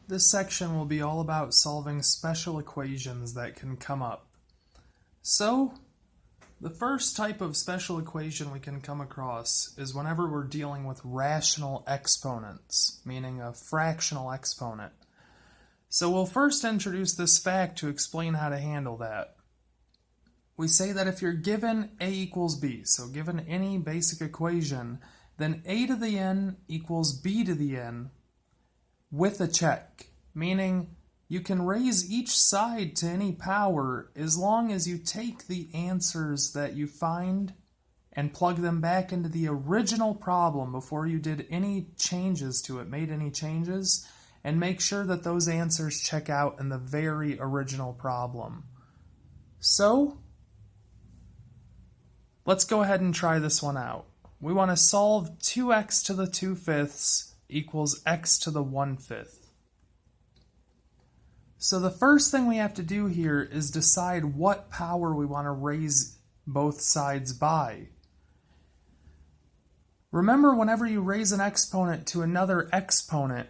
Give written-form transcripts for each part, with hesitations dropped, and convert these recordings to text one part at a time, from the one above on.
This section will be all about solving special equations that can come up. So, the first type of special equation we can come across is whenever we're dealing with rational exponents, meaning a fractional exponent. So we'll first introduce this fact to explain how to handle that. We say that if you're given a equals b, so given any basic equation, then a to the n equals b to the n with a check, meaning you can raise each side to any power as long as you take the answers that you find and plug them back into the original problem before you did any changes to it, made any changes, and make sure that those answers check out in the very original problem. So, let's go ahead and try this one out. We want to solve 2x to the 2/5 equals x to the 1/5. So the first thing we have to do here is decide what power we want to raise both sides by. Remember, whenever you raise an exponent to another exponent,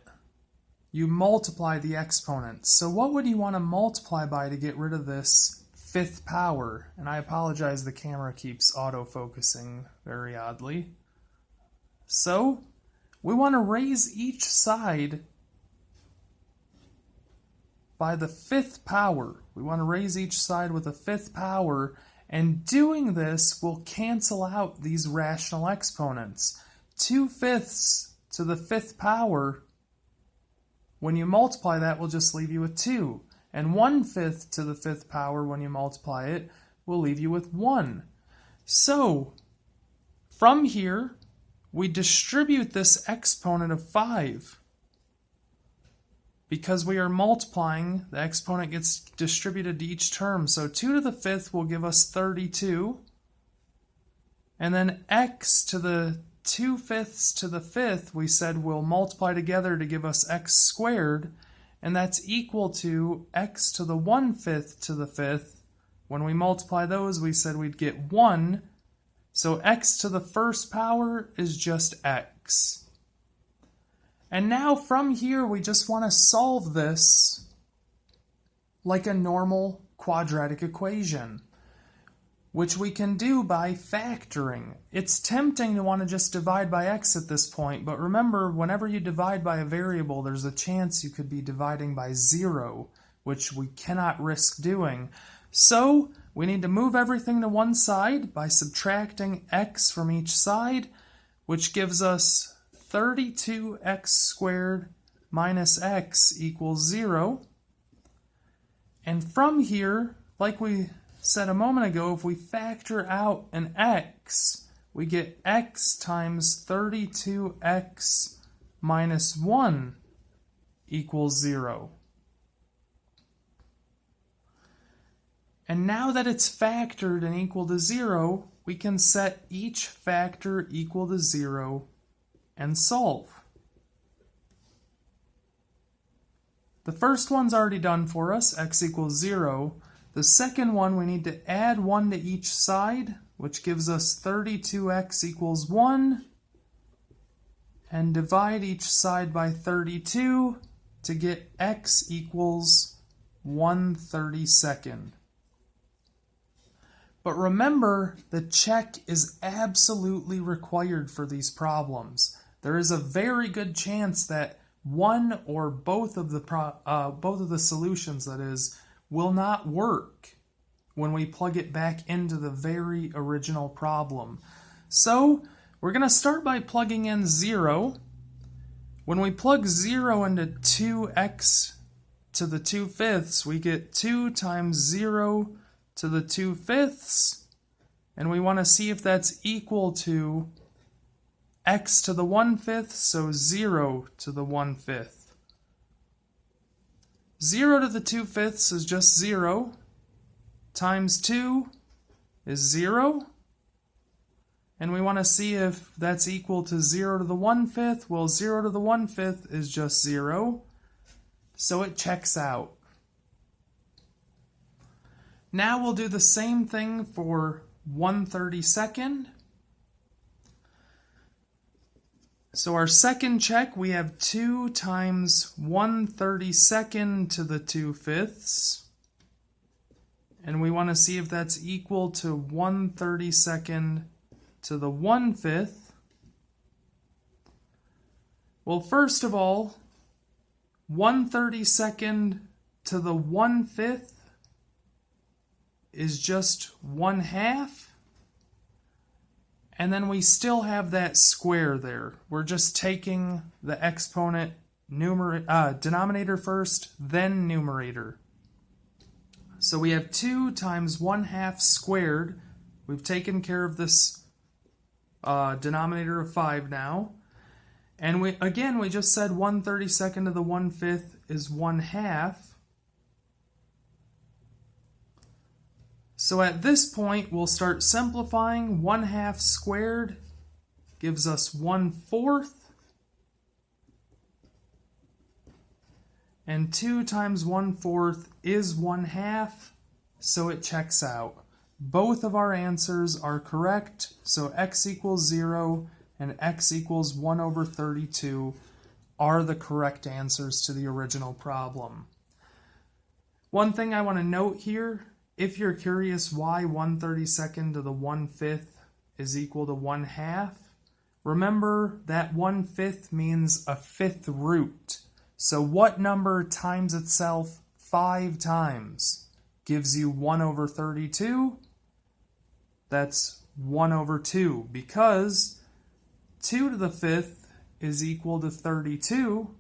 you multiply the exponents. So what would you want to multiply by to get rid of this fifth power? And I apologize, the camera keeps autofocusing very oddly. So we want to raise each side by the fifth power. We want to raise each side with a fifth power, and doing this will cancel out these rational exponents. 2/5 to the fifth power, when you multiply that, will just leave you with 2. And 1/5 to the fifth power, when you multiply it, will leave you with 1. So, from here, we distribute this exponent of 5. Because we are multiplying, the exponent gets distributed to each term. So 2 to the 5th will give us 32. And then x to the 2/5 to the 5th, we said we'll multiply together to give us x squared. And that's equal to x to the 1/5 to the 5th. When we multiply those, we said we'd get 1. So x to the first power is just x. And now from here, we just want to solve this like a normal quadratic equation, which we can do by factoring. It's tempting to want to just divide by x at this point, but remember, whenever you divide by a variable, there's a chance you could be dividing by 0, which we cannot risk doing. So we need to move everything to one side by subtracting x from each side, which gives us 32x squared minus x equals 0. And from here, like we said a moment ago, if we factor out an x, we get x times 32x minus 1 equals 0. And now that it's factored and equal to 0, we can set each factor equal to 0 and solve. The first one's already done for us, x equals 0. The second one, we need to add 1 to each side, which gives us 32x equals 1, and divide each side by 32 to get x equals 1/32. But remember, the check is absolutely required for these problems. There is a very good chance that one or both of the solutions, that is, will not work when we plug it back into the very original problem. So we're going to start by plugging in 0. When we plug 0 into 2x to the 2/5, we get 2 times 0 to the 2/5, and we want to see if that's equal to x to the 1/5, so 0 to the 1/5. 0 to the 2/5 is just 0, times 2 is 0, and we want to see if that's equal to 0 to the 1/5. Well, 0 to the 1/5 is just 0, so it checks out. Now we'll do the same thing for 1/32. So our second check, we have 2 times 1/32 to the 2/5. And we want to see if that's equal to 1/32 to the 1/5. Well, first of all, 1/32 to the 1/5 is just 1/2. And then we still have that square there. We're just taking the exponent denominator first, then numerator. So we have 2 times 1/2 squared. We've taken care of this denominator of 5 now. And we just said 1/32 to the 1/5 is 1/2. So at this point, we'll start simplifying. 1/2 squared gives us 1/4. And 2 times 1/4 is 1/2, so it checks out. Both of our answers are correct, so x equals 0 and x equals 1/32 are the correct answers to the original problem. One thing I want to note here, if you're curious why 1/32 to the 1/5 is equal to 1/2, remember that 1/5 means a fifth root. So what number times itself 5 times gives you 1/32? That's 1/2, because 2 to the 5th is equal to 32.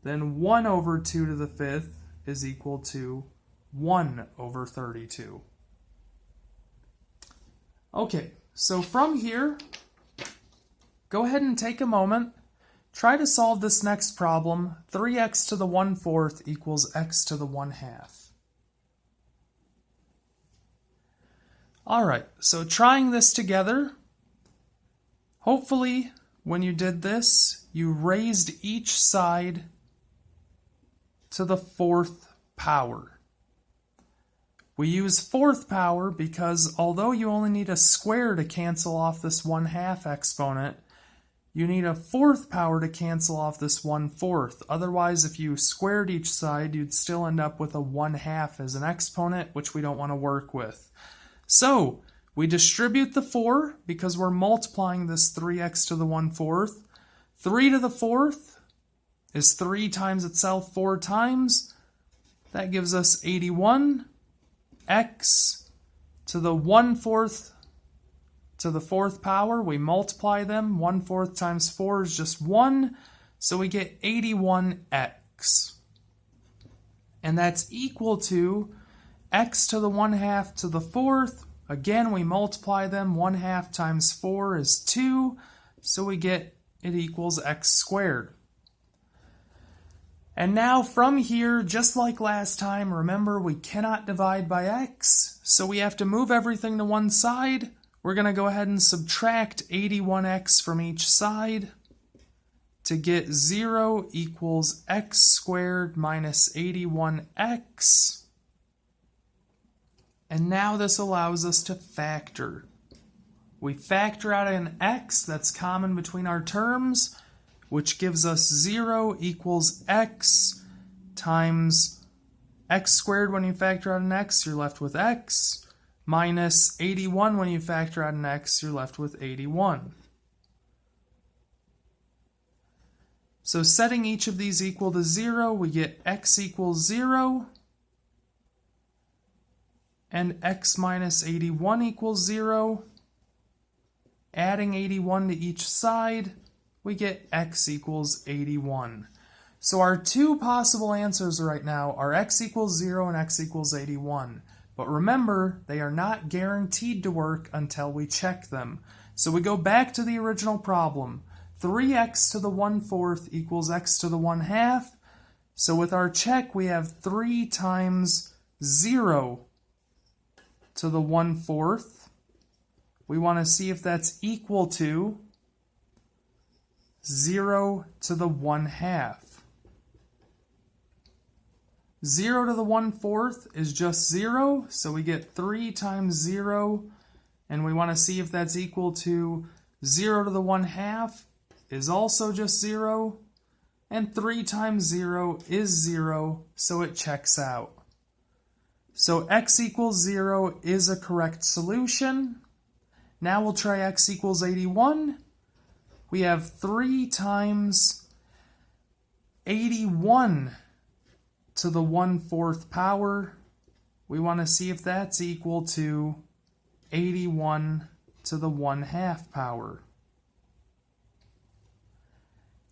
Then 1/2 to the 5th is equal to 1/32. Okay, so from here, go ahead and take a moment. Try to solve this next problem. 3x to the 1/4 equals x to the 1/2. All right, so trying this together, hopefully when you did this, you raised each side to the 4th power. We use 4th power because although you only need a square to cancel off this 1/2 exponent, you need a 4th power to cancel off this 1/4. Otherwise, if you squared each side, you'd still end up with a 1/2 as an exponent, which we don't want to work with. So we distribute the 4 because we're multiplying this 3x to the 1/4. 3 to the 4th is 3 times itself 4 times. That gives us 81. X to the 1/4 to the 4th power, we multiply them. 1/4 times 4 is just 1, so we get 81x. And that's equal to x to the 1/2 to the 4th. Again, we multiply them. 1/2 times 4 is 2, so we get it equals x squared. And now from here, just like last time, remember we cannot divide by x, so we have to move everything to one side. We're going to go ahead and subtract 81x from each side to get 0 equals x squared minus 81x. And now this allows us to factor. We factor out an x that's common between our terms, which gives us 0 equals x times x squared. When you factor out an x, you're left with x, minus 81 when you factor out an x, you're left with 81. So setting each of these equal to 0, we get x equals 0, and x minus 81 equals 0. Adding 81 to each side, we get x equals 81. So our two possible answers right now are x equals 0 and x equals 81. But remember, they are not guaranteed to work until we check them. So we go back to the original problem. 3x to the 1/4 equals x to the 1/2. So with our check, we have 3 times 0 to the 1/4. We want to see if that's equal to 0 to the 1/2. 0 to the 1/4 is just 0, so we get 3 times 0, and we want to see if that's equal to 0 to the 1/2. is also just 0, and 3 times 0 is 0, so it checks out. So x equals 0 is a correct solution. Now we'll try x equals 81. We have 3 times 81 to the 1/4 power. We want to see if that's equal to 81 to the 1/2 power.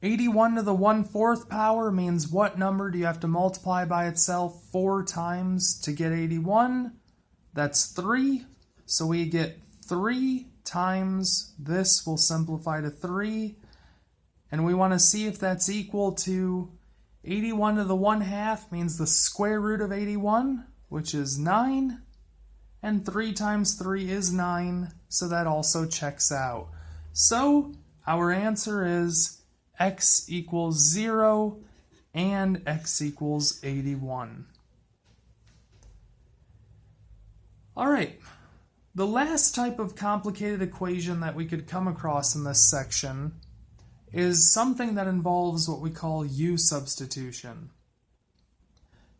81 to the 1/4 power means what number do you have to multiply by itself 4 times to get 81? That's 3. So we get 3 times this will simplify to 3. And we want to see if that's equal to 81 to the 1/2 means the square root of 81, which is 9. And 3 times 3 is 9, so that also checks out. So our answer is x equals 0 and x equals 81. All right, the last type of complicated equation that we could come across in this section is something that involves what we call U substitution.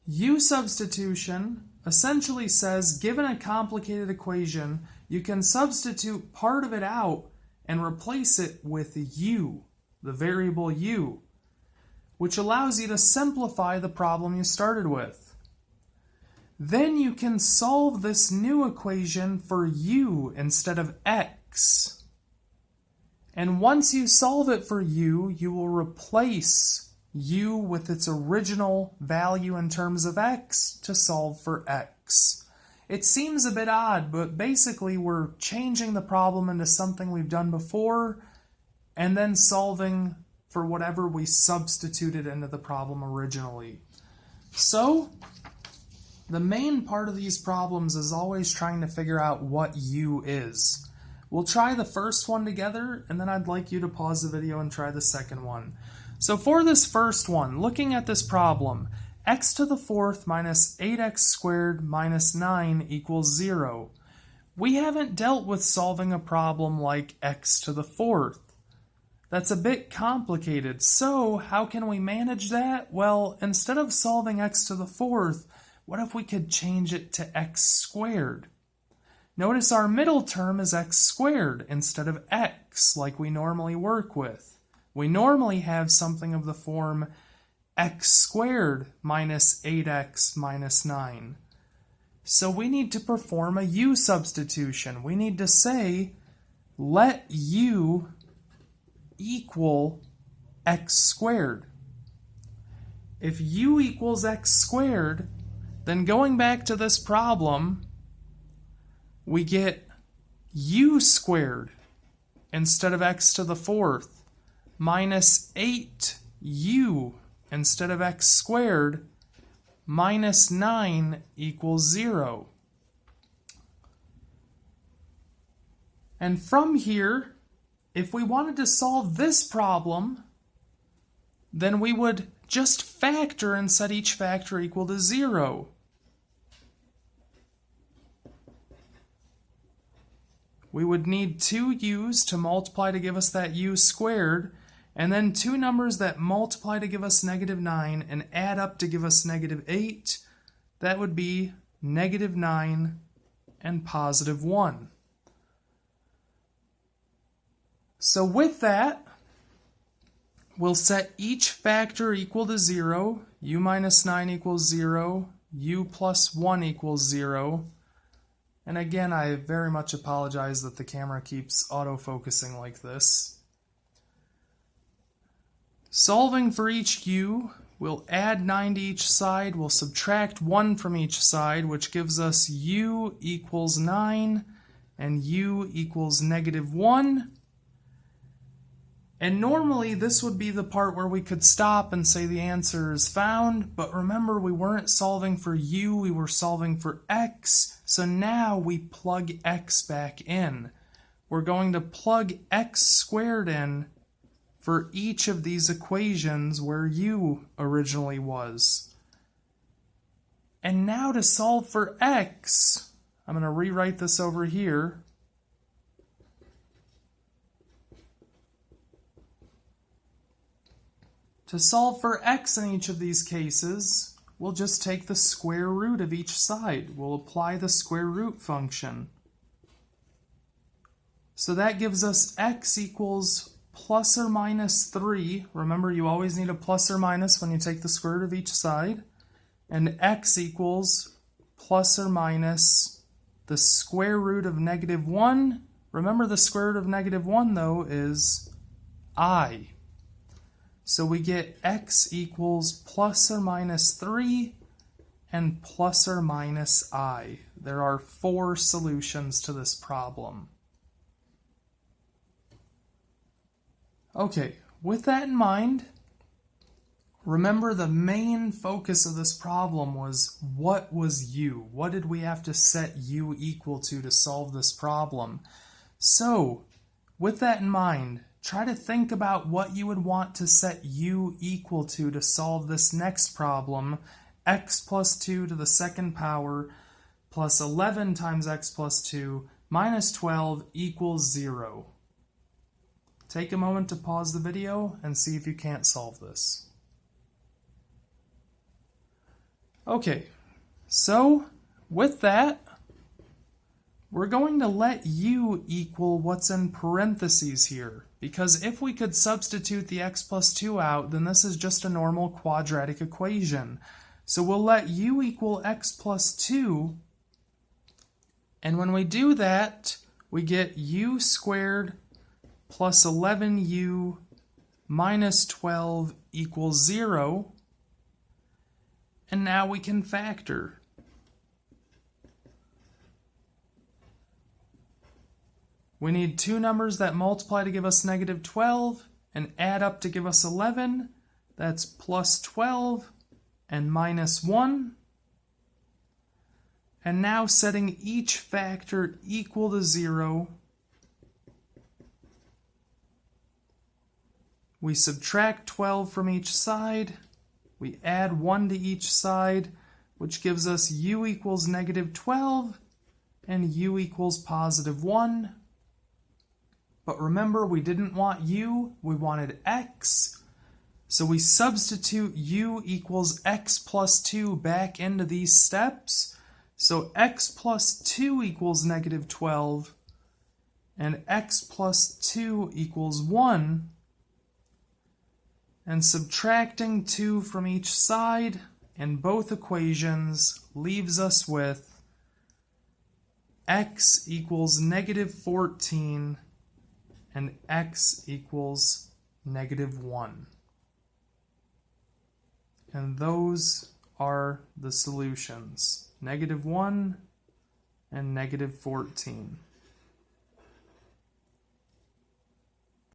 U substitution essentially says, given a complicated equation, you can substitute part of it out and replace it with u, the variable u, which allows you to simplify the problem you started with. Then you can solve this new equation for u instead of x. And once you solve it for u, you will replace u with its original value in terms of x to solve for x. It seems a bit odd, but basically we're changing the problem into something we've done before and then solving for whatever we substituted into the problem originally. So the main part of these problems is always trying to figure out what u is. We'll try the first one together, and then I'd like you to pause the video and try the second one. So for this first one, looking at this problem, x to the 4th minus 8x squared minus 9 equals 0. We haven't dealt with solving a problem like x to the 4th. That's a bit complicated, so how can we manage that? Well, instead of solving x to the 4th, what if we could change it to x squared? Notice our middle term is x squared instead of x like we normally work with. We normally have something of the form x squared minus 8x minus 9. So we need to perform a u substitution. We need to say, let u equal x squared. If u equals x squared, then going back to this problem, we get u squared instead of x to the 4th minus 8u instead of x squared minus 9 equals 0. And from here, if we wanted to solve this problem, then we would just factor and set each factor equal to 0. We would need 2 u's to multiply to give us that u squared, and then 2 numbers that multiply to give us negative 9 and add up to give us negative 8. That would be negative 9 and positive 1. So with that, we'll set each factor equal to 0. U minus 9 equals 0. U plus 1 equals 0. And again, I very much apologize that the camera keeps autofocusing like this. Solving for each u, we'll add 9 to each side. We'll subtract 1 from each side, which gives us u equals 9 and u equals negative 1. And normally this would be the part where we could stop and say the answer is found, but remember we weren't solving for u, we were solving for x, so now we plug x back in. We're going to plug x squared in for each of these equations where u originally was. And now to solve for x, I'm going to rewrite this over here. To solve for x in each of these cases, we'll just take the square root of each side. We'll apply the square root function. So that gives us x equals plus or minus 3. Remember, you always need a plus or minus when you take the square root of each side. And x equals plus or minus the square root of negative 1. Remember, the square root of negative 1, though, is I. So we get x equals plus or minus 3 and plus or minus I. There are 4 solutions to this problem. Okay, with that in mind, remember the main focus of this problem was what was u? What did we have to set u equal to solve this problem? So, with that in mind, try to think about what you would want to set u equal to solve this next problem, x plus 2 to the second power plus 11 times x plus 2 minus 12 equals 0. Take a moment to pause the video and see if you can't solve this. Okay, so with that, we're going to let u equal what's in parentheses here, because if we could substitute the x plus 2 out, then this is just a normal quadratic equation. So we'll let u equal x plus 2, and when we do that, we get u squared plus 11u minus 12 equals 0, and now we can factor. We need two numbers that multiply to give us negative 12 and add up to give us 11. That's plus 12 and minus 1. And now setting each factor equal to 0, we subtract 12 from each side, we add 1 to each side, which gives us u equals negative 12 and u equals positive 1. But remember, we didn't want u, we wanted x. So we substitute u equals x plus 2 back into these steps. So x plus 2 equals negative 12, and x plus 2 equals 1. And subtracting 2 from each side in both equations leaves us with x equals negative 14 and x equals negative 1. And those are the solutions, negative 1 and negative 14.